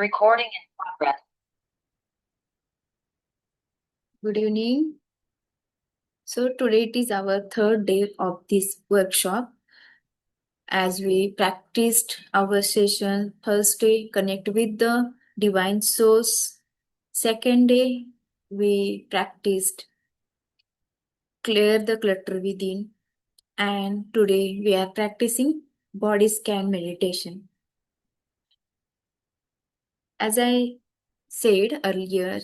Recording in progress. Good evening. So today it is our third day of this workshop. As we practiced our session, first day connect with the divine source. Second day we practiced clear the clutter within, and today we are practicing body scan meditation. As I said earlier,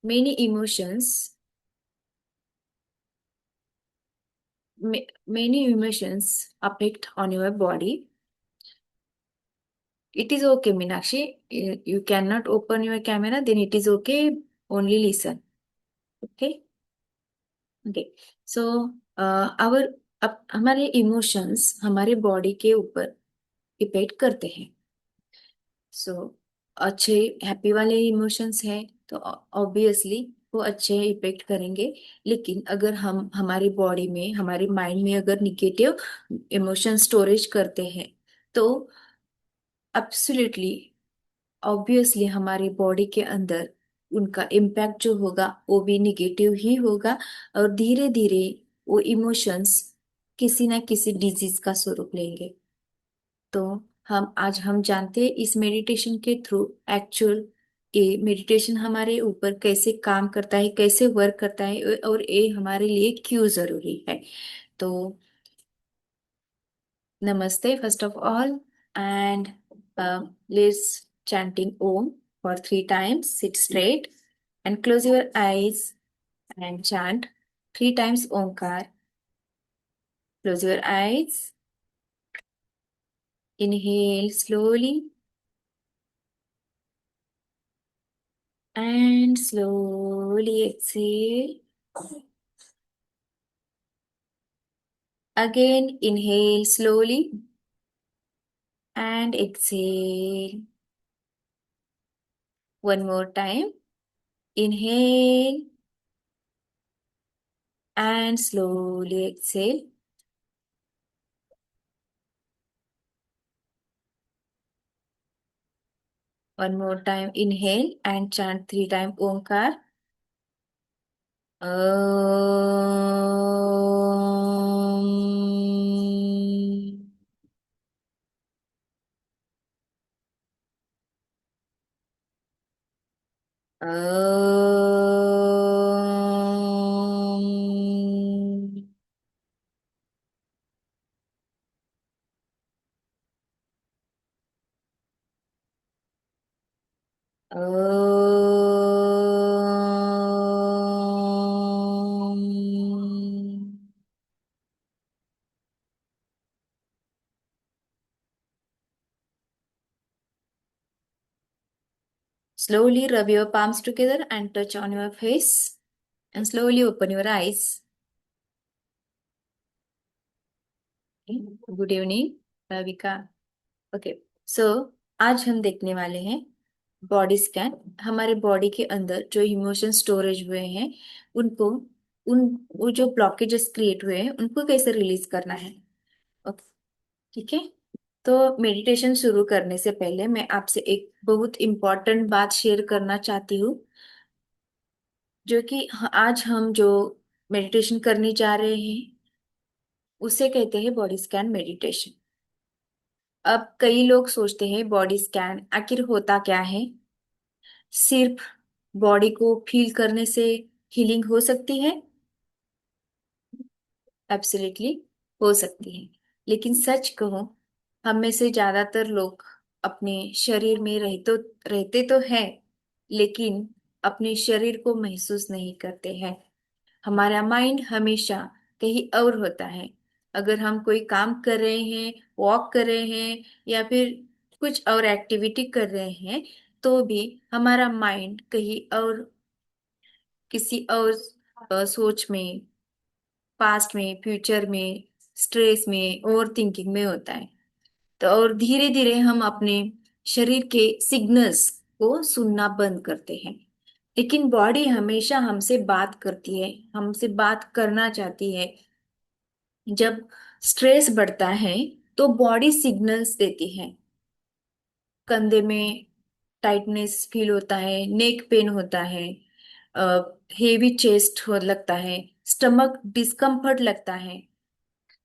many emotions many emotions affect on your body. It is okay, Meenakshi. You cannot open your camera, then it is okay. Only listen. Okay. Okay. So our हमारे emotions हमारे body के ऊपर effect करते हैं. सो अच्छे happy वाले emotions हैं तो ऑब्वियसली वो अच्छे इफेक्ट करेंगे. लेकिन अगर हम हमारी बॉडी में हमारे माइंड में अगर निगेटिव इमोशन स्टोरेज करते हैं तो एब्सोल्युटली ऑब्वियसली हमारी बॉडी के अंदर उनका इम्पैक्ट जो होगा वो भी निगेटिव ही होगा. और धीरे धीरे वो इमोशंस किसी ना किसी डिजीज का स्वरूप लेंगे. तो हम जानते हैं इस मेडिटेशन के थ्रू एक्चुअल ये मेडिटेशन हमारे ऊपर कैसे काम करता है, कैसे वर्क करता है और ये हमारे लिए क्यों जरूरी है. तो Namaste, first of all, and let's chanting Om for 3 times. Sit straight and close your eyes and chant 3 times Omkar. Close your eyes. Inhale slowly and slowly exhale. Again, inhale slowly and exhale. One more time. Inhale and slowly exhale. One more time, inhale and chant 3 times Omkar. Om. Om. Om. Slowly rub your palms together and touch on your face. And slowly open your eyes. Good evening, Ravika. Okay. So आज हम देखने वाले हैं body scan. हमारे body के अंदर जो emotion storage हुए हैं उनको उन वो जो ब्लॉकेजेस क्रिएट हुए हैं उनको कैसे रिलीज करना है. ओके. ठीक है. तो मेडिटेशन शुरू करने से पहले मैं आपसे एक बहुत इम्पोर्टेंट बात शेयर करना चाहती हूँ, जो कि आज हम जो मेडिटेशन करने जा रहे हैं उसे कहते हैं बॉडी स्कैन मेडिटेशन. अब कई लोग सोचते हैं बॉडी स्कैन आखिर होता क्या है. सिर्फ बॉडी को फील करने से हीलिंग हो सकती है. एब्सोल्युटली हो सकती है. लेकिन सच कहो, हम में से ज्यादातर लोग अपने शरीर में रहते तो हैं, लेकिन अपने शरीर को महसूस नहीं करते हैं. हमारा माइंड हमेशा कहीं और होता है. अगर हम कोई काम कर रहे हैं, वॉक कर रहे हैं या फिर कुछ और एक्टिविटी कर रहे हैं तो भी हमारा माइंड कहीं और किसी और सोच में, पास्ट में, फ्यूचर में, स्ट्रेस में, ओवर थिंकिंग में होता है. तो और धीरे धीरे हम अपने शरीर के सिग्नल्स को सुनना बंद करते हैं. लेकिन बॉडी हमेशा हमसे बात करती है, हमसे बात करना चाहती है. जब स्ट्रेस बढ़ता है तो बॉडी सिग्नल्स देती है. कंधे में टाइटनेस फील होता है, नेक पेन होता है, हेवी चेस्ट हो लगता है, स्टमक डिस्कम्फर्ट लगता है,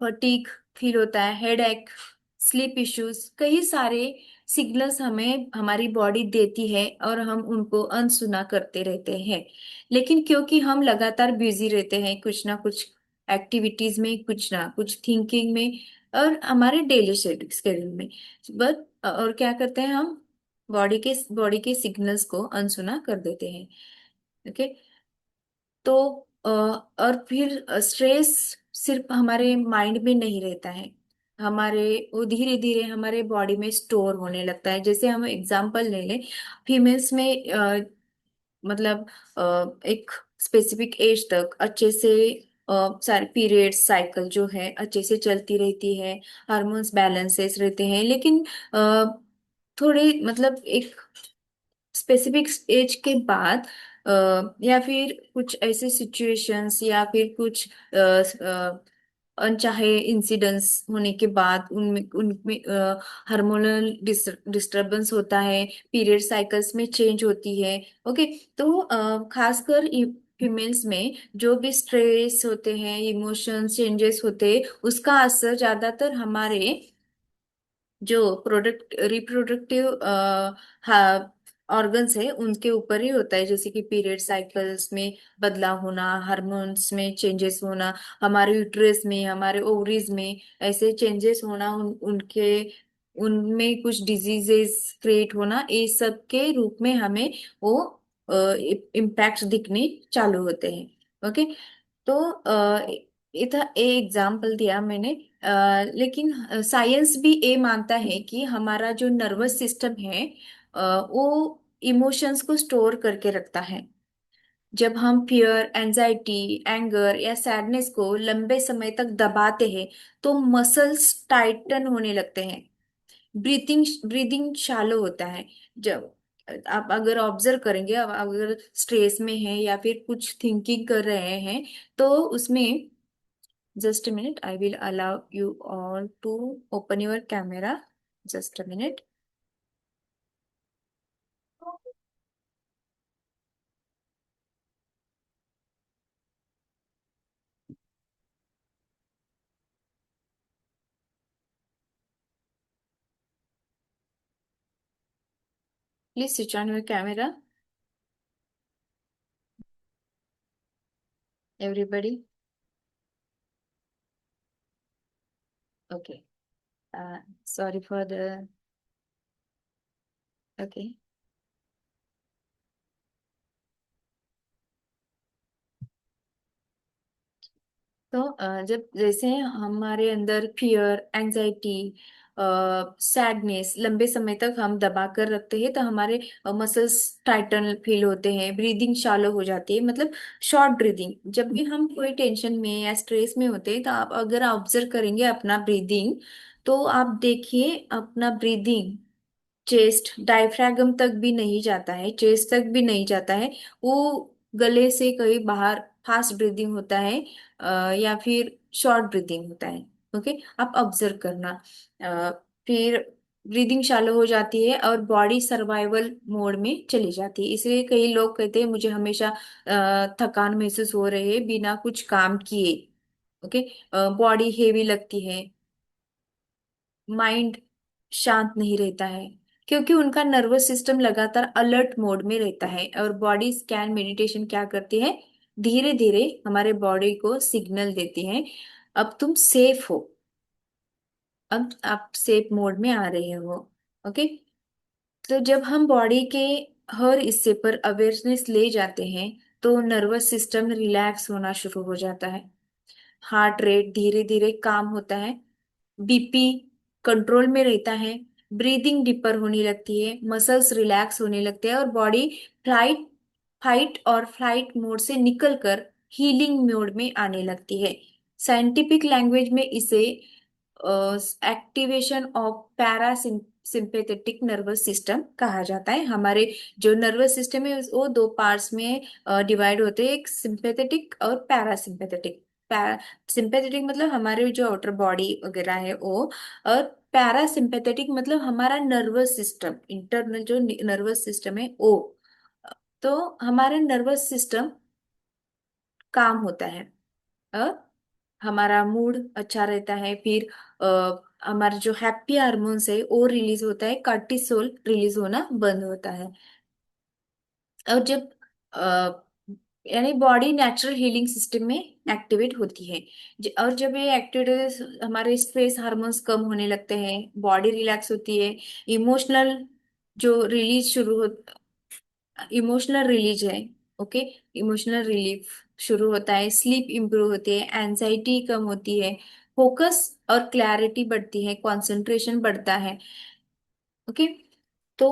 फटीग फील होता है, हेड एक, स्लीप इश्यूज, कई सारे सिग्नल्स हमें हमारी बॉडी देती है और हम उनको अनसुना करते रहते हैं। लेकिन क्योंकि हम लगातार बिजी रहते हैं कुछ ना कुछ एक्टिविटीज में, कुछ ना कुछ थिंकिंग में, और हमारे डेली शेड्यूल में, बट और क्या करते हैं हम, बॉडी के सिग्नल्स को अनसुना कर देते हैं। ओके। तो और फिर स्ट्रेस सिर्फ हमारे माइंड में नहीं रहता है, हमारे वो धीरे धीरे हमारे बॉडी में स्टोर होने लगता है। जैसे हम एग्जांपल ले लें, फीमेल्स में मतलब एक स्पेसिफिक एज तक अच्छे से सारे पीरियड साइकिल जो है अच्छे से चलती रहती है, हार्मोन्स बैलेंसेस रहते हैं, लेकिन अ, थोड़े मतलब एक स्पेसिफिक एज के बाद या फिर कुछ ऐसे सिचुएशंस या फिर कुछ अनचाहे इंसिडेंट्स होने के बाद उनमें उनमें हार्मोनल डिस्टरबेंस होता है, पीरियड साइकिल्स में चेंज होती है। ओके। तो खासकर फीमेल्स में जो भी स्ट्रेस होते हैं, इमोशंस चेंजेस होते हैं, उसका असर ज्यादातर हमारे जो प्रोडक्ट रिप्रोडक्टिव ऑर्गन्स है उनके ऊपर ही होता है, जैसे कि पीरियड साइकिल्स में बदलाव होना, हार्मोन्स में चेंजेस होना, हमारे यूट्रस में, हमारे ओवरीज में ऐसे चेंजेस होना, उनके उनमें कुछ डिजीजेस क्रिएट होना, ये सब के रूप में हमें वो इम्पैक्ट दिखने चालू होते हैं। ओके। तो इधर ए एग्जाम्पल दिया मैंने, लेकिन साइंस भी ये मानता है कि हमारा जो नर्वस सिस्टम है वो इमोशंस को स्टोर करके रखता है। जब हम फियर, एंजाइटी, एंगर या सैडनेस को लंबे समय तक दबाते हैं तो मसल्स टाइटन होने लगते हैं, ब्रीथिंग ब्रीदिंग शालो होता है। जब आप अगर ऑब्जर्व करेंगे, अब अगर स्ट्रेस में है या फिर कुछ थिंकिंग कर रहे हैं, तो उसमें just a minute, I will allow you all to open your camera. Just a minute. Please switch on your camera, everybody. Okay. Sorry for the. Okay. तो जब जैसे हमारे अंदर फियर, एंजाइटी, सैडनेस लंबे समय तक हम दबा कर रखते हैं तो हमारे मसल्स टाइटन फील होते हैं, ब्रीदिंग शालो हो जाती है, मतलब शॉर्ट ब्रीदिंग। जब भी हम कोई टेंशन में या स्ट्रेस में होते हैं तो आप अगर ऑब्जर्व करेंगे अपना ब्रीदिंग, तो आप देखिए अपना ब्रीदिंग चेस्ट डायफ्रागम तक भी नहीं जाता है, चेस्ट तक भी नहीं जाता है, वो गले से कहीं बाहर फास्ट ब्रीदिंग होता है या फिर शॉर्ट ब्रीदिंग होता है। ओके। आप ऑब्जर्व करना। अ, फिर ब्रीदिंग शैलो हो जाती है और बॉडी सर्वाइवल मोड में चली जाती है। इसलिए कई लोग कहते हैं मुझे हमेशा थकान महसूस हो रही है बिना कुछ काम किए। ओके। बॉडी हेवी लगती है, माइंड शांत नहीं रहता है, क्योंकि उनका नर्वस सिस्टम लगातार अलर्ट मोड में रहता है। और बॉडी स्कैन मेडिटेशन क्या करती है, धीरे धीरे हमारे बॉडी को सिग्नल देती है, अब तुम सेफ हो, अब आप सेफ मोड में आ रहे हो। ओके। तो जब हम बॉडी के हर हिस्से पर अवेयरनेस ले जाते हैं तो नर्वस सिस्टम रिलैक्स होना शुरू हो जाता है, हार्ट रेट धीरे धीरे काम होता है, बीपी कंट्रोल में रहता है, ब्रीदिंग डीपर होने लगती है, मसल्स रिलैक्स होने लगते हैं और बॉडी फ्लाइट फाइट और फ्लाइट मोड से निकलकर हीलिंग मोड में आने लगती है। साइंटिफिक लैंग्वेज में इसे activation of parasympathetic nervous system कहा जाता है। हमारे जो नर्वस सिस्टम है वो दो पार्ट्स में डिवाइड होते हैं, एक सिंपेथेटिक और पैरासिम्पेथेटिक। सिंपेथेटिक मतलब हमारे जो आउटर बॉडी वगैरह है वो, और पैरासिम्पेथेटिक मतलब हमारा नर्वस सिस्टम, इंटरनल जो नर्वस सिस्टम है वो। तो हमारा नर्वस सिस्टम काम होता है और हमारा मूड अच्छा रहता है। फिर हमारा जो हैप्पी हार्मोन्स है वो रिलीज होता है, कार्टिसोल रिलीज होना बंद होता है। और जब यानी बॉडी नेचुरल हीलिंग सिस्टम में एक्टिवेट होती है। और जब ये एक्टिवेट, हमारे स्ट्रेस हार्मोन्स कम होने लगते हैं, बॉडी रिलैक्स होती है। इमोशनल जो रिलीज शुरू हो, इमोशनल रिलीज है, ओके, इमोशनल रिलीफ शुरू होता है। स्लीप इंप्रूव होती है, एंजाइटी कम होती है, फोकस और क्लैरिटी बढ़ती है, कंसंट्रेशन बढ़ता है। ओके। तो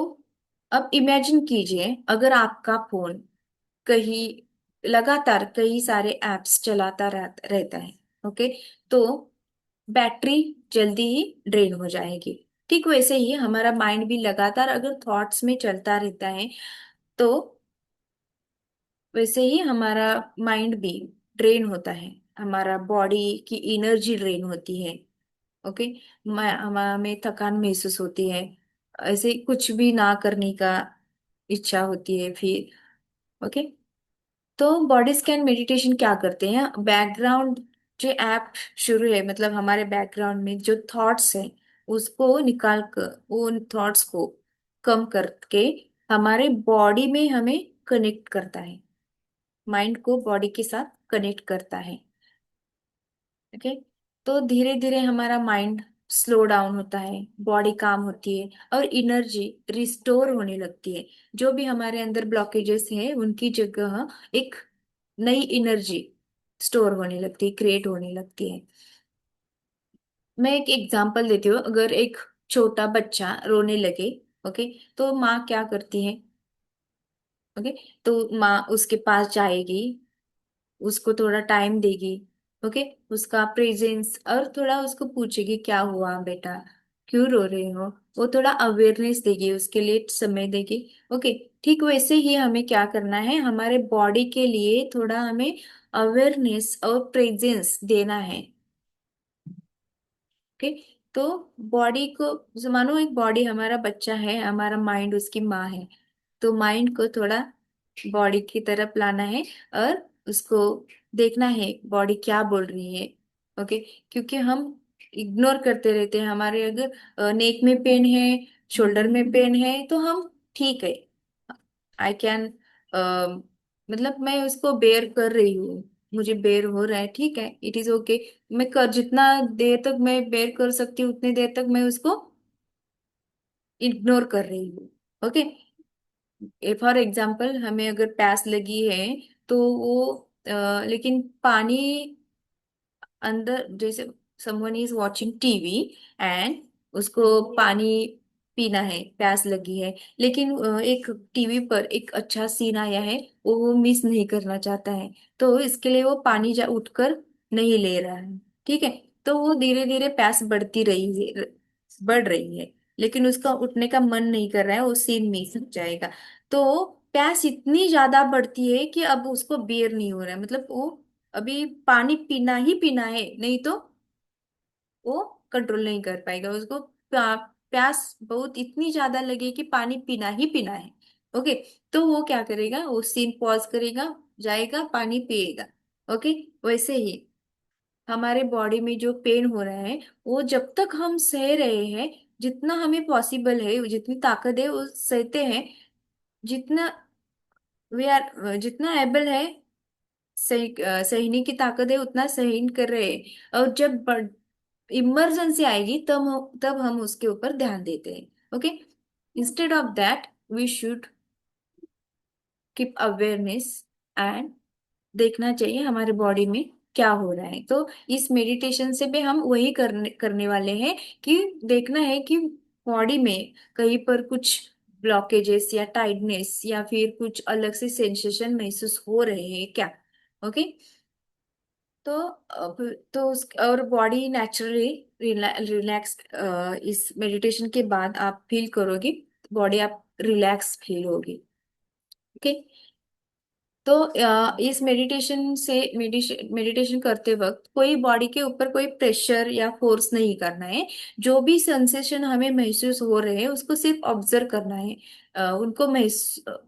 अब इमेजिन कीजिए अगर आपका फोन कहीं लगातार कई सारे एप्स चलाता रहता है, ओके, तो बैटरी जल्दी ही ड्रेन हो जाएगी। ठीक वैसे ही हमारा माइंड भी लगातार अगर थॉट्स में चलता रहता है, तो वैसे ही हमारा माइंड भी ड्रेन होता है, हमारा बॉडी की एनर्जी ड्रेन होती है। ओके। हमें थकान महसूस होती है, ऐसे कुछ भी ना करने का इच्छा होती है फिर। ओके। तो बॉडी स्कैन मेडिटेशन क्या करते हैं, बैकग्राउंड जो ऐप शुरू है, मतलब हमारे बैकग्राउंड में जो थॉट्स है उसको निकाल कर उन थॉट्स को कम करके हमारे बॉडी में हमें कनेक्ट करता है, माइंड को बॉडी के साथ कनेक्ट करता है। ओके। तो धीरे धीरे हमारा माइंड स्लो डाउन होता है, बॉडी काम होती है और एनर्जी रिस्टोर होने लगती है। जो भी हमारे अंदर ब्लॉकेजेस हैं उनकी जगह एक नई एनर्जी स्टोर होने लगती है, क्रिएट होने लगती है। मैं एक एग्जांपल देती हूँ। अगर एक छोटा बच्चा रोने लगे, ओके, तो माँ क्या करती है, ओके, तो माँ उसके पास जाएगी, उसको थोड़ा टाइम देगी, ओके, उसका प्रेजेंस, और थोड़ा उसको पूछेगी क्या हुआ बेटा, क्यों रो रहे हो, वो थोड़ा अवेयरनेस देगी, उसके लिए समय देगी। ओके। ठीक वैसे ही हमें क्या करना है, हमारे बॉडी के लिए थोड़ा हमें अवेयरनेस और प्रेजेंस देना है। ओके। तो बॉडी को मानो एक बॉडी हमारा बच्चा है, हमारा माइंड उसकी माँ है। तो माइंड को थोड़ा बॉडी की तरफ लाना है और उसको देखना है बॉडी क्या बोल रही है। ओके। क्योंकि हम इग्नोर करते रहते हैं, हमारे अगर नेक में पेन है, शोल्डर में पेन है, तो हम ठीक है, आई कैन, मतलब मैं उसको बेयर कर रही हूँ, मुझे बेयर हो रहा है, ठीक है, इट इज ओके। मैं कर जितना देर तक मैं बेयर कर सकती हूँ उतनी देर तक मैं उसको इग्नोर कर रही हूँ। ओके। फॉर एग्जाम्पल हमें अगर प्यास लगी है, तो वो लेकिन पानी अंदर, जैसे someone is watching TV and उसको पानी पीना है, प्यास लगी है, लेकिन एक टीवी पर एक अच्छा सीन आया है, वो मिस नहीं करना चाहता है, तो इसके लिए वो पानी जा उठकर नहीं ले रहा है। ठीक है। तो वो धीरे धीरे प्यास बढ़ती रही है, बढ़ रही है, लेकिन उसका उठने का मन नहीं कर रहा है, वो सीन मिस हो जाएगा। तो प्यास इतनी ज्यादा बढ़ती है कि अब उसको बेर नहीं हो रहा है, मतलब वो अभी पानी पीना ही पीना है, नहीं तो वो कंट्रोल नहीं कर पाएगा, उसको प्यास बहुत इतनी ज्यादा लगे कि पानी पीना ही पीना है। ओके। तो वो क्या करेगा, वो सीन पॉज करेगा, जाएगा पानी पिएगा। ओके। वैसे ही हमारे बॉडी में जो पेन हो रहा है, वो जब तक हम सह रहे हैं, जितना हमें पॉसिबल है, जितनी ताकत है वो सहते हैं, जितना वी आर, जितना एबल है सहने की ताकत है उतना सहन कर रहे हैं। और जब इमरजेंसी आएगी तब हम उसके ऊपर ध्यान देते हैं। Okay. Instead of that we should keep awareness and देखना चाहिए हमारे बॉडी में क्या हो रहा है। तो इस मेडिटेशन से भी हम वही करने करने वाले हैं कि देखना है कि बॉडी में कहीं पर कुछ ब्लॉकेजेस या टाइटनेस या फिर कुछ अलग से सेंसेशन महसूस हो रहे हैं क्या। ओके। तो और बॉडी नेचुरली रिलैक्स, इस मेडिटेशन के बाद आप फील करोगे, बॉडी आप रिलैक्स फील होगी। ओके। तो इस मेडिटेशन से मेडिटेशन करते वक्त कोई बॉडी के ऊपर कोई प्रेशर या फोर्स नहीं करना है। जो भी सेंसेशन हमें महसूस हो रहे हैं उसको सिर्फ ऑब्जर्व करना है। उनको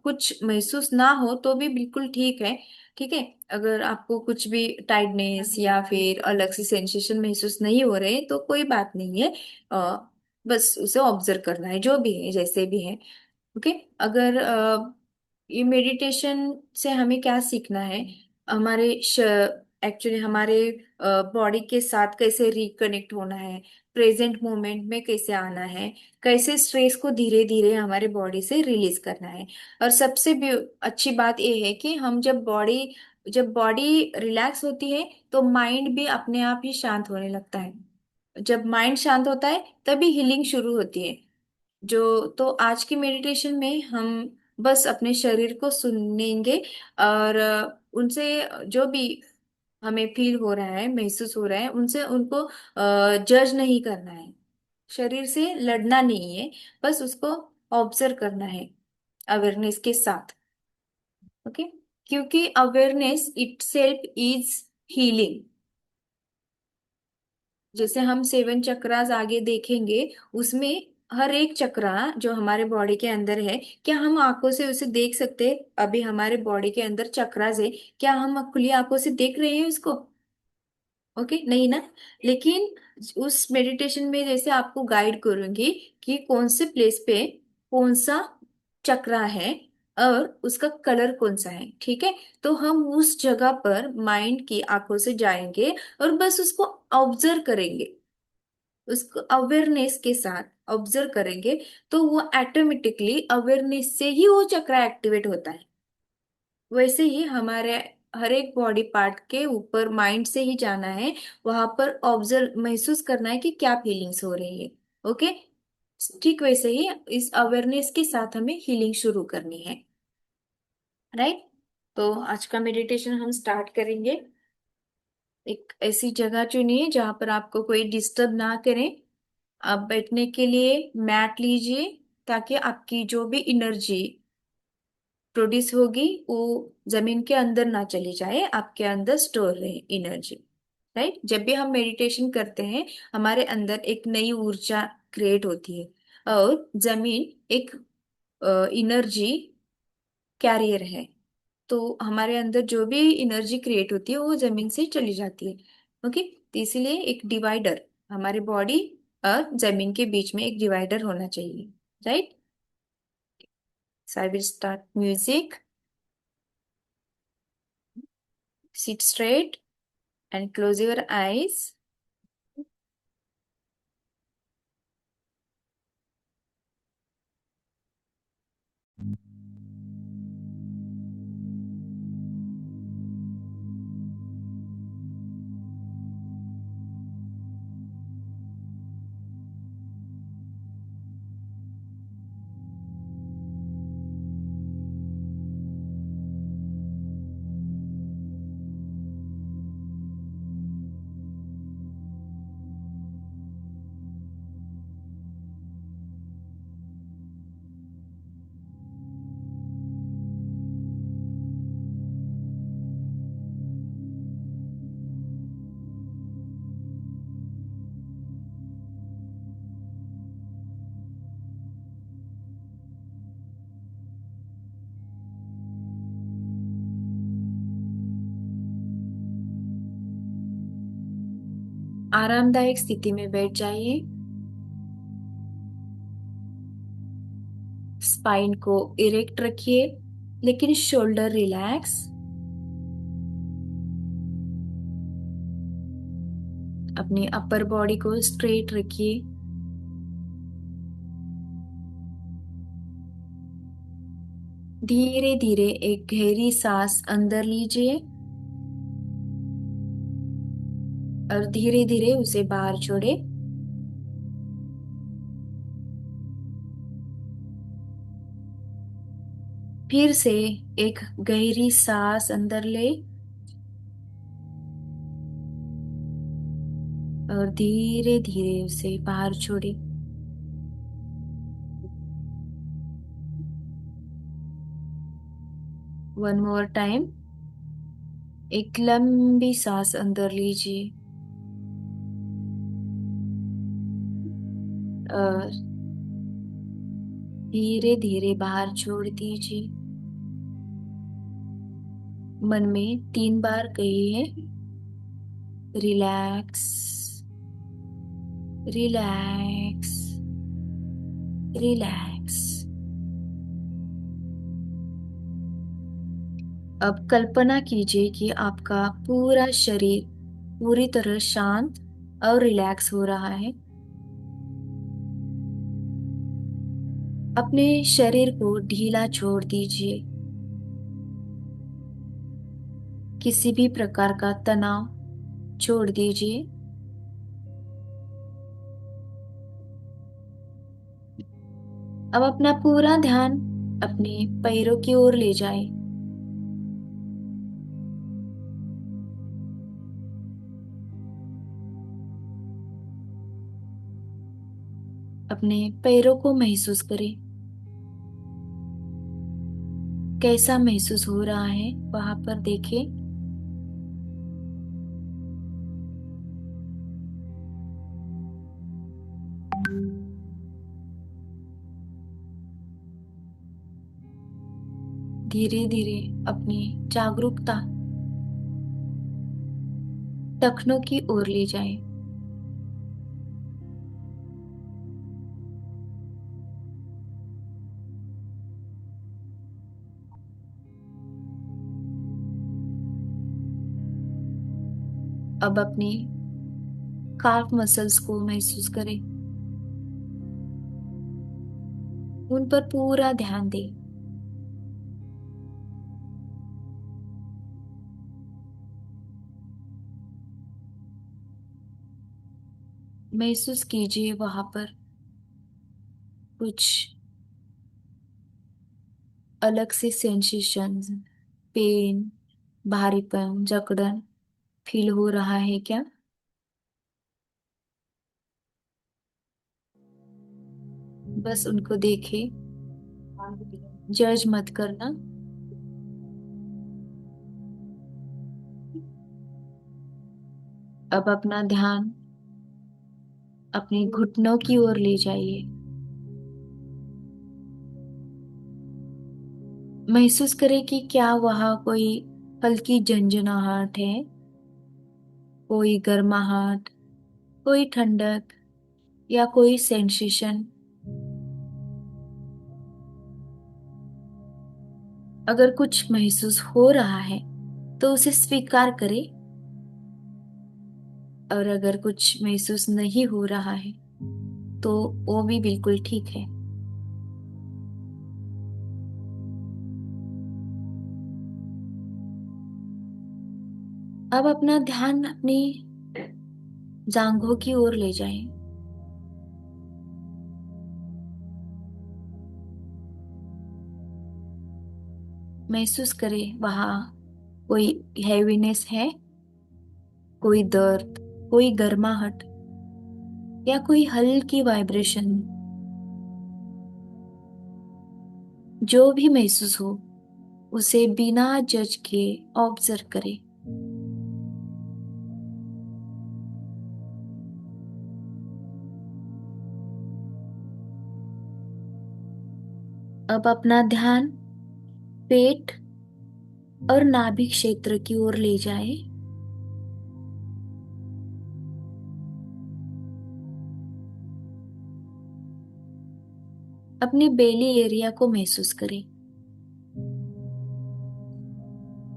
कुछ महसूस ना हो तो भी बिल्कुल ठीक है। ठीक है। अगर आपको कुछ भी टाइटनेस या फिर अलग से सेंसेशन महसूस नहीं हो रहे तो कोई बात नहीं है। बस उसे ऑब्जर्व करना है जो भी है जैसे भी है। ओके। अगर ये मेडिटेशन से हमें क्या सीखना है, हमारे एक्चुअली हमारे बॉडी के साथ कैसे रिकनेक्ट होना है, प्रेजेंट मोमेंट में कैसे आना है, कैसे स्ट्रेस को धीरे धीरे हमारे बॉडी से रिलीज करना है। और सबसे अच्छी बात यह है कि हम जब बॉडी रिलैक्स होती है तो माइंड भी अपने आप ही शांत होने लगता है। जब माइंड शांत होता है तभी हीलिंग शुरू होती है। जो तो आज की मेडिटेशन में हम बस अपने शरीर को सुनेंगे और उनसे जो भी हमें फील हो रहा है महसूस हो रहा है उनसे उनको जज नहीं करना है। शरीर से लड़ना नहीं है। बस उसको ऑब्जर्व करना है अवेयरनेस के साथ। ओके। क्योंकि अवेयरनेस इटसेल्फ इज हीलिंग। जैसे हम सेवन चक्रास आगे देखेंगे उसमें हर एक चक्रा जो हमारे बॉडी के अंदर है, क्या हम आंखों से उसे देख सकते हैं? अभी हमारे बॉडी के अंदर चक्रास है, क्या हम खुली आंखों से देख रहे हैं उसको? ओके नहीं ना। लेकिन उस मेडिटेशन में जैसे आपको गाइड करूंगी कि कौन से प्लेस पे कौन सा चक्रा है और उसका कलर कौन सा है। ठीक है। तो हम उस जगह पर माइंड की आंखों से जाएंगे और बस उसको ऑब्जर्व करेंगे। उसको अवेयरनेस के साथ ऑब्जर्व करेंगे तो वो ऑटोमेटिकली अवेयरनेस से ही वो चक्र एक्टिवेट होता है। वैसे ही हमारे हर एक बॉडी पार्ट के ऊपर माइंड से ही जाना है। वहां पर ऑब्जर्व महसूस करना है कि क्या फीलिंग्स हो रही है। ओके। ठीक वैसे ही इस अवेयरनेस के साथ हमें हीलिंग शुरू करनी है। राइट। तो आज का मेडिटेशन हम स्टार्ट करेंगे। एक ऐसी जगह चुनिए जहां पर आपको कोई डिस्टर्ब ना करे। आप बैठने के लिए मैट लीजिए ताकि आपकी जो भी एनर्जी प्रोड्यूस होगी वो जमीन के अंदर ना चली जाए, आपके अंदर स्टोर रहे एनर्जी। राइट। जब भी हम मेडिटेशन करते हैं हमारे अंदर एक नई ऊर्जा क्रिएट होती है और जमीन एक एनर्जी कैरियर है। तो हमारे अंदर जो भी एनर्जी क्रिएट होती है वो जमीन से चली जाती है। ओके। तो इसीलिए एक डिवाइडर हमारे बॉडी और जमीन के बीच में एक डिवाइडर होना चाहिए। Right. So I will start music. Sit straight and close your eyes. आरामदायक स्थिति में बैठ जाइए। स्पाइन को इरेक्ट रखिए लेकिन शोल्डर रिलैक्स। अपनी अपर बॉडी को स्ट्रेट रखिए। धीरे धीरे एक गहरी सांस अंदर लीजिए और धीरे धीरे उसे बाहर छोड़े। फिर से एक गहरी सांस अंदर ले और धीरे धीरे उसे बाहर छोड़े। One more time. एक लंबी सांस अंदर लीजिए और धीरे धीरे बाहर छोड़ दीजिए। मन में 3 बार कहिए, रिलैक्स, रिलैक्स, रिलैक्स। अब कल्पना कीजिए कि आपका पूरा शरीर पूरी तरह शांत और रिलैक्स हो रहा है। अपने शरीर को ढीला छोड़ दीजिए। किसी भी प्रकार का तनाव छोड़ दीजिए। अब अपना पूरा ध्यान अपने पैरों की ओर ले जाएं। अपने पैरों को महसूस करें। कैसा महसूस हो रहा है वहां पर देखें। धीरे धीरे अपनी जागरूकता टखनों की ओर ले जाएं। अब अपनी काफ मसल्स को महसूस करें। उन पर पूरा ध्यान दें। महसूस कीजिए वहां पर कुछ अलग से सेंसेशंस, पेन, भारीपन, जकड़न फील हो रहा है क्या? बस उनको देखे, जज मत करना। अब अपना ध्यान अपने घुटनों की ओर ले जाइए। महसूस करें कि क्या वहाँ कोई हल्की झंझनाहट है, कोई गर्माहट, कोई ठंडक या कोई सेंसेशन। अगर कुछ महसूस हो रहा है तो उसे स्वीकार करें, और अगर कुछ महसूस नहीं हो रहा है तो वो भी बिल्कुल ठीक है। अब अपना ध्यान अपनी जांघों की ओर ले जाएं। महसूस करें वहां कोई हैवीनेस है, कोई दर्द, कोई गर्माहट या कोई हल्की वाइब्रेशन। जो भी महसूस हो उसे बिना जज के ऑब्जर्व करें। अब अपना ध्यान पेट और नाभि क्षेत्र की ओर ले जाएं। अपने बेली एरिया को महसूस करें।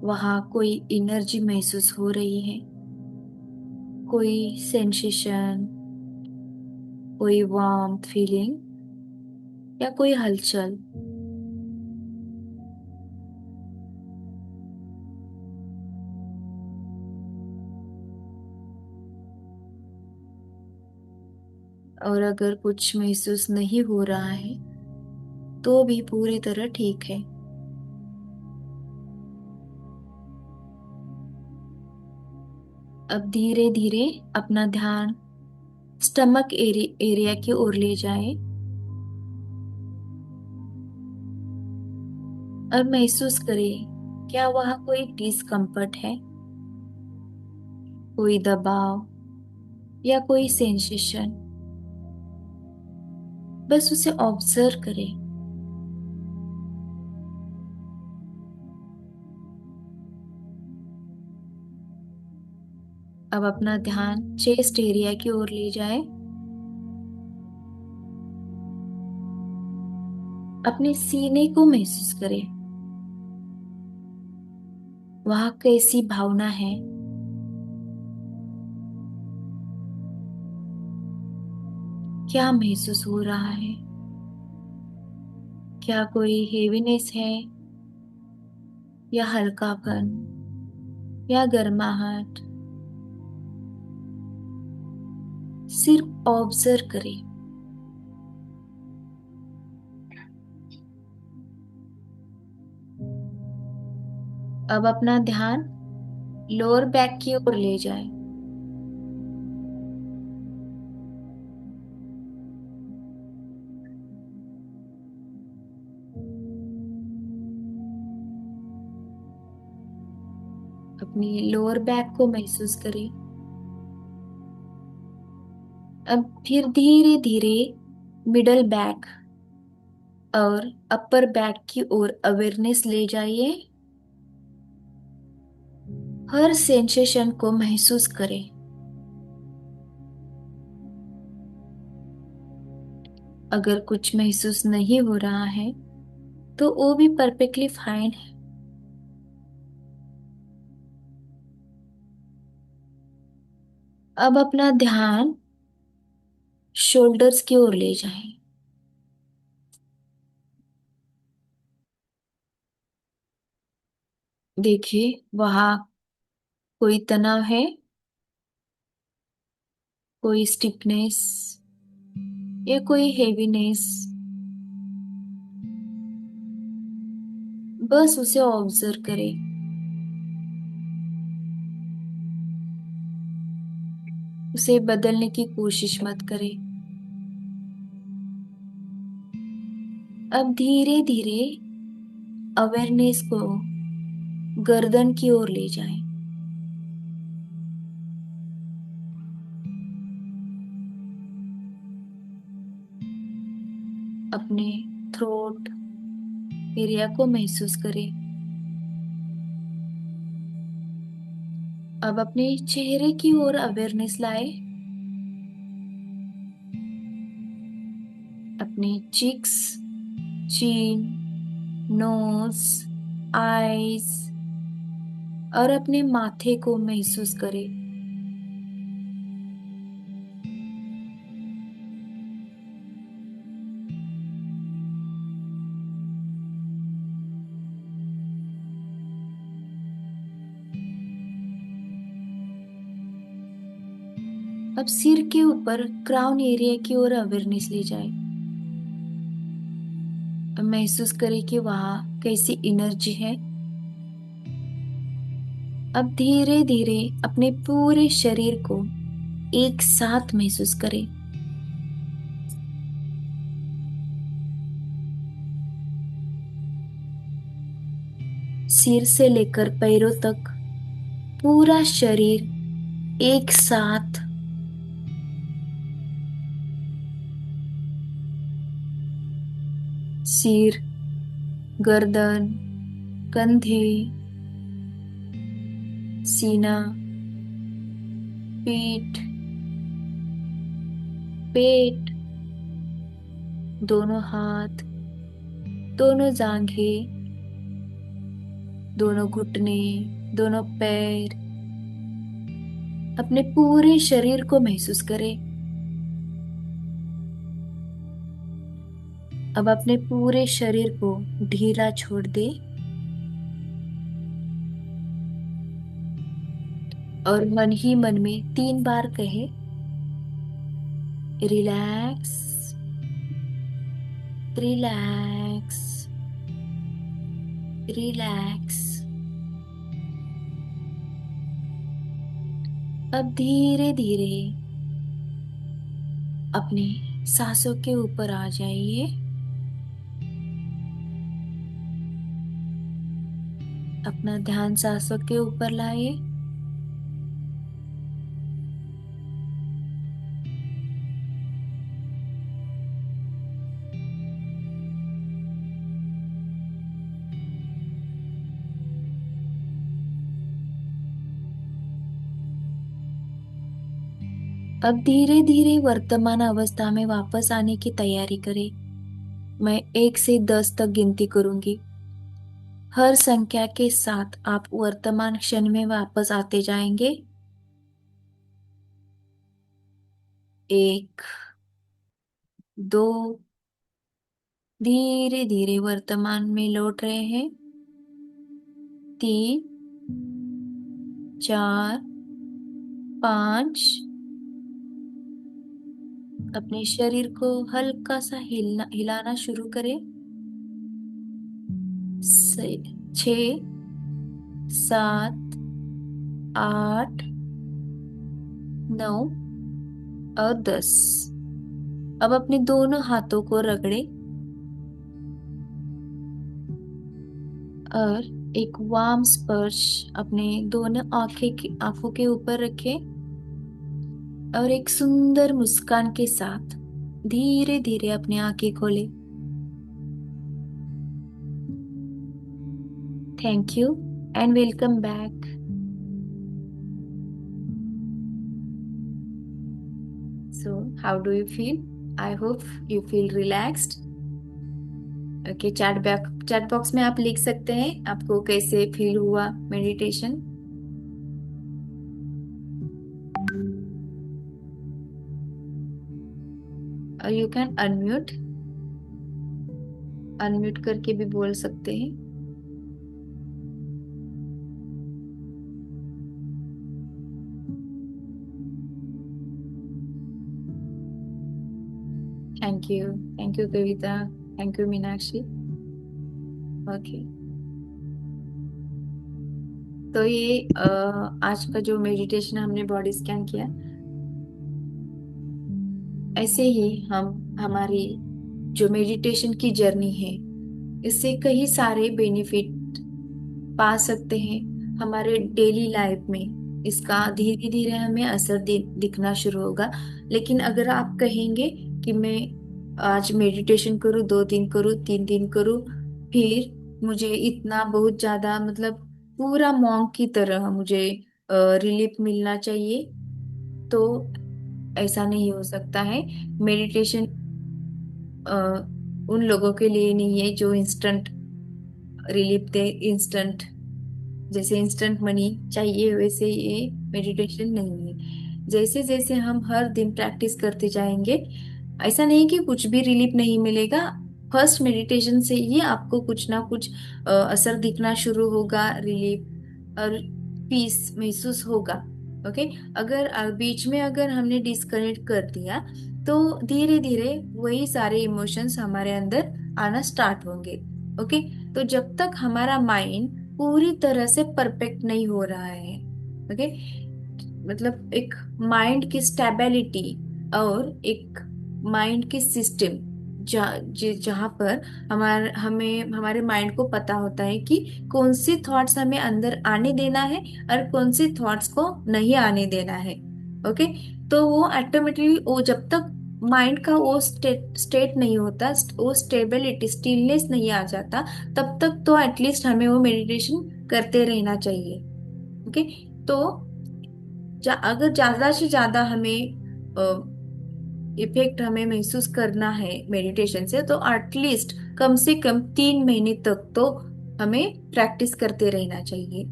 वहां कोई एनर्जी महसूस हो रही है, कोई सेंसेशन, कोई वार्मथ फीलिंग या कोई हलचल। और अगर कुछ महसूस नहीं हो रहा है तो भी पूरी तरह ठीक है। अब धीरे धीरे अपना ध्यान स्टमक एरिया की ओर ले जाएं और महसूस करें क्या वहाँ कोई डिस्कम्फर्ट है, कोई दबाव या कोई सेंसेशन, बस उसे ऑब्जर्व करें। अब अपना ध्यान चेस्ट एरिया की ओर ले जाए। अपने सीने को महसूस करें। वहां कैसी भावना है? क्या महसूस हो रहा है? क्या कोई हेवीनेस है या हल्कापन या गर्माहट? सिर्फ ऑब्जर्व करें। अब अपना ध्यान लोअर बैक की ओर ले जाए। अपनी लोअर बैक को महसूस करें। अब फिर धीरे धीरे मिडल बैक और अपर बैक की ओर अवेयरनेस ले जाइए। हर सेंसेशन को महसूस करें। अगर कुछ महसूस नहीं हो रहा है तो वो भी परफेक्टली फाइन है। अब अपना ध्यान शोल्डर्स की ओर ले जाएं। देखिए वहां कोई तनाव है, कोई स्टिफनेस या कोई हेवीनेस, बस उसे ऑब्जर्व करें। उसे बदलने की कोशिश मत करें। अब धीरे धीरे अवेयरनेस को गर्दन की ओर ले जाएं। अपने थ्रोट एरिया को महसूस करें। अब अपने चेहरे की ओर अवेयरनेस लाए। अपने चिक्स, चीन, नोज, आईज और अपने माथे को महसूस करें। अब सिर के ऊपर क्राउन एरिया की ओर अवेयरनेस ले जाए। अब महसूस करें कि वहां कैसी एनर्जी है। अब धीरे धीरे अपने पूरे शरीर को एक साथ महसूस करें। सिर से लेकर पैरों तक पूरा शरीर एक साथ। सिर, गर्दन, कंधे, सीना, पीठ, पेट, दोनों हाथ, दोनों जांघें, दोनों घुटने, दोनों पैर, अपने पूरे शरीर को महसूस करें। अब अपने पूरे शरीर को ढीला छोड़ दे और मन ही मन में 3 बार कहे, रिलैक्स, रिलैक्स, रिलैक्स। अब धीरे धीरे अपने सांसों के ऊपर आ जाइए। अपना ध्यान सांसों के ऊपर लाइए। अब धीरे धीरे वर्तमान अवस्था में वापस आने की तैयारी करें। मैं 1 से 10 तक गिनती करूंगी। हर संख्या के साथ आप वर्तमान क्षण में वापस आते जाएंगे। 1, 2, धीरे धीरे वर्तमान में लौट रहे हैं। 3, 4, 5। अपने शरीर को हल्का सा हिलाना शुरू करें। 6, 7, 8, 9 और 10। अब अपने दोनों हाथों को रगड़े और एक वार्म स्पर्श अपने दोनों आंखों के ऊपर रखें और एक सुंदर मुस्कान के साथ धीरे धीरे अपनी आंखें खोलें। Thank you and welcome back. So, how do you feel? I hope you feel relaxed. Okay, chat box में आप लिख सकते हैं आपको कैसे फील हुआ मेडिटेशन। और यू कैन अनम्यूट, अनम्यूट करके भी बोल सकते हैं। Thank you Kavita, thank you Meenakshi. Okay, तो ये आज का जो मेडिटेशन हमने बॉडी स्कैन किया, ऐसे ही हम हमारी जो मेडिटेशन की जर्नी है इससे कई सारे बेनिफिट पा सकते हैं हमारे डेली लाइफ में। इसका धीरे धीरे हमें असर दिखना शुरू होगा। लेकिन अगर आप कहेंगे कि मैं आज मेडिटेशन करूँ, 2 दिन करूँ, 3 दिन करूँ, फिर मुझे इतना बहुत ज्यादा मतलब पूरा मॉन्क की तरह मुझे रिलीफ मिलना चाहिए, तो ऐसा नहीं हो सकता है। मेडिटेशन उन लोगों के लिए नहीं है जो इंस्टेंट रिलीफ दे, इंस्टेंट जैसे इंस्टेंट मनी चाहिए वैसे ये मेडिटेशन नहीं है। जैसे जैसे हम हर दिन प्रैक्टिस करते जाएंगे, ऐसा नहीं कि कुछ भी रिलीफ नहीं मिलेगा। फर्स्ट मेडिटेशन से ही आपको कुछ ना कुछ असर दिखना शुरू होगा, रिलीफ और पीस महसूस होगा। ओके, अगर बीच में अगर हमने डिस्कनेक्ट कर दिया तो धीरे धीरे वही सारे इमोशंस हमारे अंदर आना स्टार्ट होंगे। ओके, तो जब तक हमारा माइंड पूरी तरह से परफेक्ट नहीं हो रहा है, ओके, मतलब एक माइंड की स्टेबिलिटी और एक माइंड की सिस्टम जहाँ पर हमें हमारे माइंड को पता होता है कि कौन सी थॉट्स हमें अंदर आने देना है और कौन सी थॉट्स को नहीं आने देना है। ओके, तो वो ऑटोमेटिकली वो जब तक माइंड का वो स्टेट नहीं होता, वो स्टेबिलिटी स्टिलनेस नहीं आ जाता, तब तक तो एटलीस्ट हमें वो मेडिटेशन करते रहना चाहिए। ओके, तो अगर ज्यादा से ज्यादा हमें इफेक्ट हमें महसूस करना है मेडिटेशन से, तो एटलीस्ट कम से कम 3 महीने तक तो हमें प्रैक्टिस करते रहना चाहिए।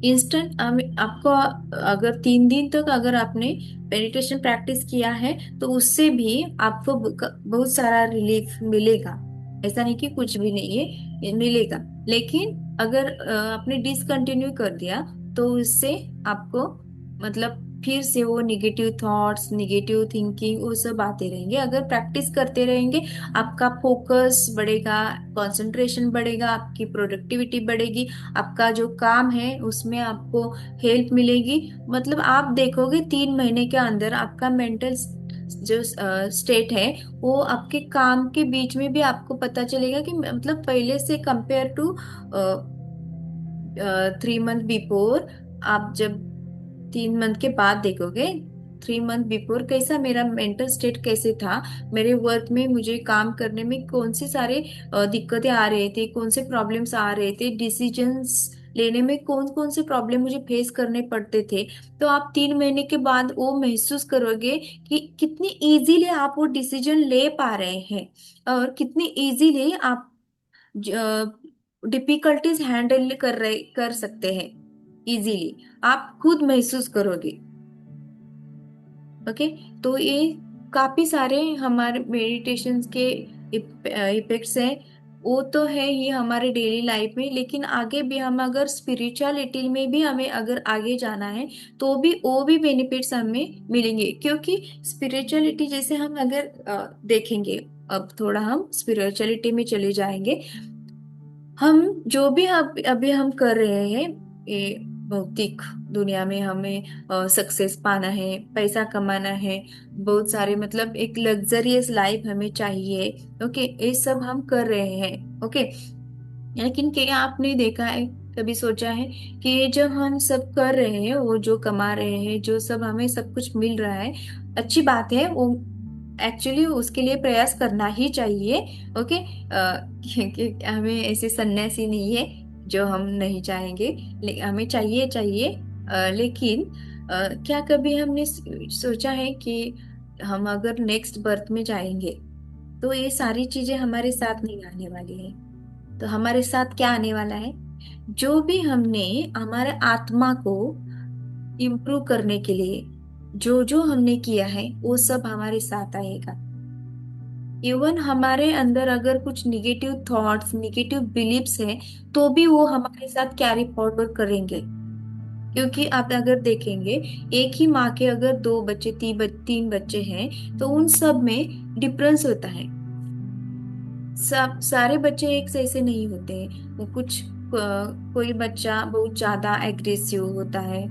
इंस्टेंट आपको अगर 3 दिन तक अगर आपने मेडिटेशन प्रैक्टिस किया है तो उससे भी आपको बहुत सारा रिलीफ मिलेगा। ऐसा नहीं कि कुछ भी नहीं है, ये मिलेगा। लेकिन अगर आपने डिसकंटिन्यू कर दिया तो इससे आपको मतलब फिर से वो निगेटिव थॉट्स, निगेटिव थिंकिंग वो सब आते रहेंगे। अगर प्रैक्टिस करते रहेंगे आपका फोकस बढ़ेगा, कंसंट्रेशन बढ़ेगा, आपकी प्रोडक्टिविटी बढ़ेगी, आपका जो काम है उसमें आपको हेल्प मिलेगी। मतलब आप देखोगे 3 महीने के अंदर आपका मेंटल जो स्टेट है वो आपके काम के बीच में भी आपको पता चलेगा कि मतलब पहले से कंपेयर टू 3 मंथ बिफोर, आप जब 3 मंथ के बाद देखोगे 3 मंथ बिफोर कैसा मेरा मेंटल स्टेट कैसे था, मेरे वर्क में मुझे काम करने में कौन सी सारे दिक्कतें आ रहे थे, कौन से प्रॉब्लम्स आ रहे थे, डिसीजंस लेने में कौन कौन से प्रॉब्लम मुझे फेस करने पड़ते थे, तो आप 3 महीने के बाद वो महसूस करोगे कि कितनी इजीली आप वो डिसीजन ले पा रहे हैं, और कितनी इजीली आप डिफिकल्टीज हैंडल कर सकते हैं, इजीली आप खुद महसूस करोगे। ओके। तो ये काफी सारे हमारे मेडिटेशन के इफेक्ट्स हैं। वो तो है ही हमारे डेली लाइफ में, लेकिन आगे भी हम अगर स्पिरिचुअलिटी में भी हमें अगर आगे जाना है तो भी वो भी बेनिफिट्स हमें मिलेंगे, क्योंकि स्पिरिचुअलिटी जैसे हम अगर देखेंगे, अब थोड़ा हम स्पिरिचुअलिटी में चले जाएंगे। हम जो भी अभी हम कर रहे हैं, ये भौतिक दुनिया में हमें सक्सेस पाना है, पैसा कमाना है, बहुत सारे मतलब एक लग्जरियस लाइफ हमें चाहिए। ओके, ये सब हम कर रहे हैं। ओके, लेकिन क्या आपने देखा है, कभी सोचा है कि ये जब हम सब कर रहे हैं, वो जो कमा रहे हैं, जो सब हमें सब कुछ मिल रहा है, अच्छी बात है वो, एक्चुअली उसके लिए प्रयास करना ही चाहिए। ओके। क्योंकि हमें ऐसे सन्यासी नहीं है जो हम नहीं चाहेंगे, हमें चाहिए चाहिए। लेकिन क्या कभी हमने सोचा है कि हम अगर नेक्स्ट बर्थ में जाएंगे तो ये सारी चीजें हमारे साथ नहीं आने वाली है। तो हमारे साथ क्या आने वाला है, जो भी हमने हमारे आत्मा को इम्प्रूव करने के लिए जो जो हमने किया है वो सब हमारे साथ आएगा। इवन हमारे अंदर अगर कुछ निगेटिव थॉट्स, निगेटिव बिलीव्स हैं, तो भी वो हमारे साथ कैरी फॉरवर्ड करेंगे। क्योंकि आप अगर देखेंगे, एक ही माँ के अगर 2 बच्चे, 3 बच्चे हैं, तो उन सब में डिफरेंस होता है। सब सारे बच्चे एक जैसे नहीं होते हैं। वो कुछ कोई बच्चा बहुत ज्यादा एग्रेसिव होता है,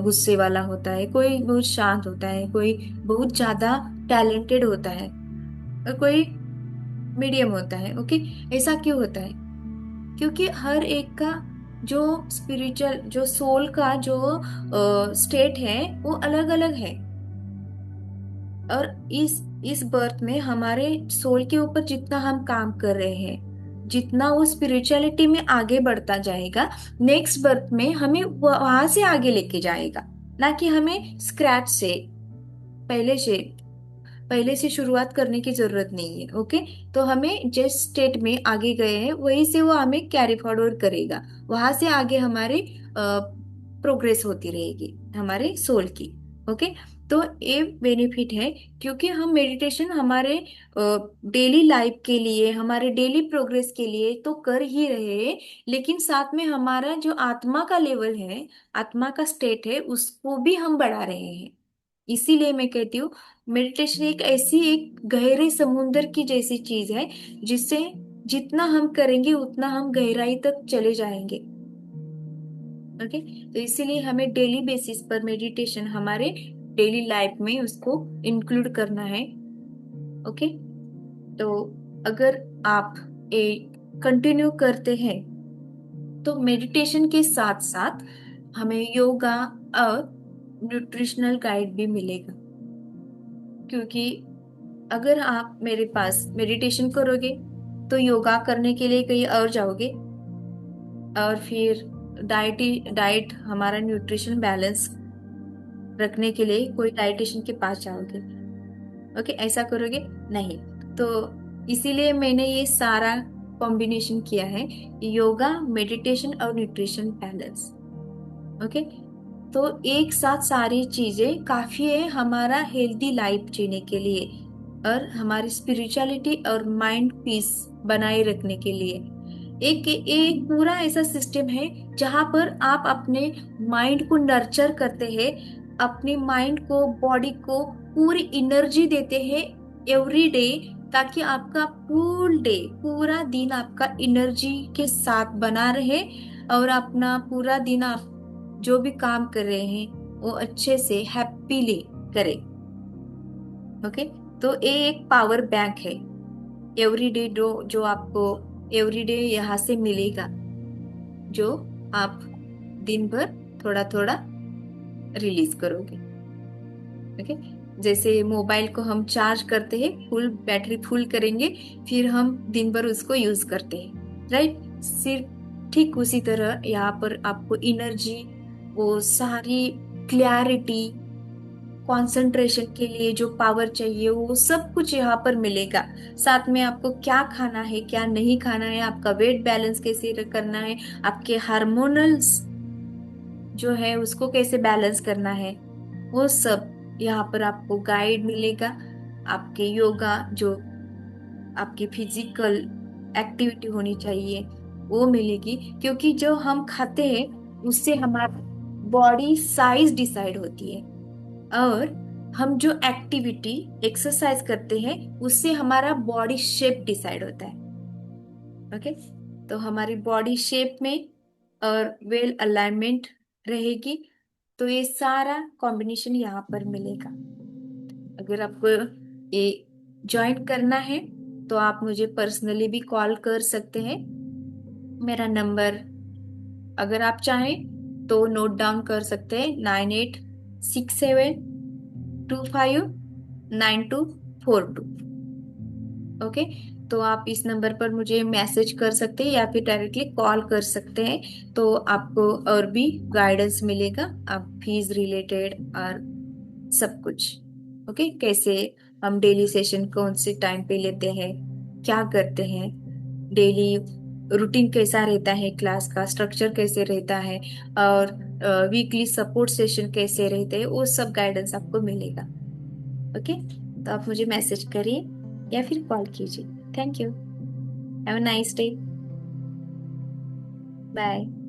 गुस्से वाला होता है, कोई बहुत शांत होता है, कोई बहुत ज्यादा टैलेंटेड होता है, और कोई मीडियम होता है। ओके, ऐसा क्यों होता है? क्योंकि हर एक का जो स्पिरिचुअल, जो सोल का जो स्टेट है वो अलग अलग है। और इस बर्थ में हमारे सोल के ऊपर जितना हम काम कर रहे हैं, जितना वो स्पिरिचुअलिटी में आगे बढ़ता जाएगा, नेक्स्ट बर्थ में हमें वहां से आगे लेके जाएगा, ना कि हमें स्क्रैच से, पहले से पहले से शुरुआत करने की जरूरत नहीं है। ओके। तो हमें जिस स्टेट में आगे गए हैं वहीं से वो हमें कैरी फॉरवर्ड करेगा, वहां से आगे हमारे प्रोग्रेस होती रहेगी हमारे सोल की। ओके। तो ये बेनिफिट है, क्योंकि हम मेडिटेशन हमारे डेली लाइफ के लिए, हमारे डेली प्रोग्रेस के लिए तो कर ही रहे हैं, लेकिन साथ में हमारा जो आत्मा का लेवल है, आत्मा का स्टेट है, उसको भी हम बढ़ा रहे हैं। इसीलिए मैं कहती हूँ, मेडिटेशन एक ऐसी एक गहरे समुंदर की जैसी चीज है, जिससे जितना हम करेंगे उतना हम गहराई तक चले जाएंगे। ओके। तो इसीलिए हमें डेली बेसिस पर मेडिटेशन हमारे डेली लाइफ में उसको इंक्लूड करना है। ओके। तो अगर आप एक कंटिन्यू करते हैं तो मेडिटेशन के साथ साथ हमें योगा और न्यूट्रिशनल गाइड भी मिलेगा। क्योंकि अगर आप मेरे पास मेडिटेशन करोगे तो योगा करने के लिए कहीं और जाओगे, और फिर डाइट हमारा न्यूट्रिशन बैलेंस रखने के लिए कोई डाइटिशियन के पास जाओगे। ओके, ऐसा करोगे नहीं। तो इसीलिए मैंने ये सारा कॉम्बिनेशन किया है, योगा, मेडिटेशन और न्यूट्रिशन बैलेंस। ओके। तो एक साथ सारी चीजें काफी है हमारा हेल्दी लाइफ जीने के लिए, और हमारी स्पिरिचुअलिटी और माइंड पीस बनाए रखने के लिए। एक एक पूरा ऐसा सिस्टम है जहां पर आप अपने माइंड को नर्चर करते हैं, अपने माइंड को, बॉडी को पूरी एनर्जी देते हैं एवरी डे, ताकि आपका फुल डे, पूरा दिन आपका एनर्जी के साथ बना रहे, और अपना पूरा दिन आप जो भी काम कर रहे हैं वो अच्छे से हैप्पीली करें। ओके। तो ये एक पावर बैंक है एवरीडे, जो आपको एवरीडे यहाँ से मिलेगा, जो आप दिन भर थोड़ा थोड़ा रिलीज करोगे। ओके। जैसे मोबाइल को हम चार्ज करते हैं, फुल बैटरी फुल करेंगे, फिर हम दिन भर उसको यूज करते हैं, राइट? सिर्फ ठीक उसी तरह यहाँ पर आपको एनर्जी, वो सारी क्लैरिटी, कंसंट्रेशन के लिए जो पावर चाहिए वो सब कुछ यहाँ पर मिलेगा। साथ में आपको क्या खाना है क्या नहीं खाना है, आपका वेट बैलेंस कैसे करना है, आपके हार्मोनल्स जो है उसको कैसे बैलेंस करना है, वो सब यहाँ पर आपको गाइड मिलेगा। आपके योगा जो आपकी फिजिकल एक्टिविटी होनी चाहिए वो मिलेगी, क्योंकि जो हम खाते हैं उससे हमारी बॉडी साइज डिसाइड होती है, और हम जो एक्टिविटी एक्सरसाइज करते हैं उससे हमारा बॉडी शेप डिसाइड होता है। ओके, तो हमारी बॉडी शेप में और वेल अलाइनमेंट रहेगी, तो ये सारा कॉम्बिनेशन यहाँ पर मिलेगा। अगर आपको ये ज्वाइन करना है तो आप मुझे पर्सनली भी कॉल कर सकते हैं। मेरा नंबर अगर आप चाहें तो नोट डाउन कर सकते हैं, 9867259242। ओके, तो आप इस नंबर पर मुझे मैसेज कर सकते हैं या फिर डायरेक्टली कॉल कर सकते हैं, तो आपको और भी गाइडेंस मिलेगा, आप फीस रिलेटेड और सब कुछ। ओके, कैसे हम डेली सेशन कौन से टाइम पे लेते हैं, क्या करते हैं, डेली रूटीन कैसा रहता है, क्लास का स्ट्रक्चर कैसे रहता है, और वीकली सपोर्ट सेशन कैसे रहते हैं, वो सब गाइडेंस आपको मिलेगा। ओके, तो आप मुझे मैसेज करिए या फिर कॉल कीजिए। Thank you. Have a nice day. Bye.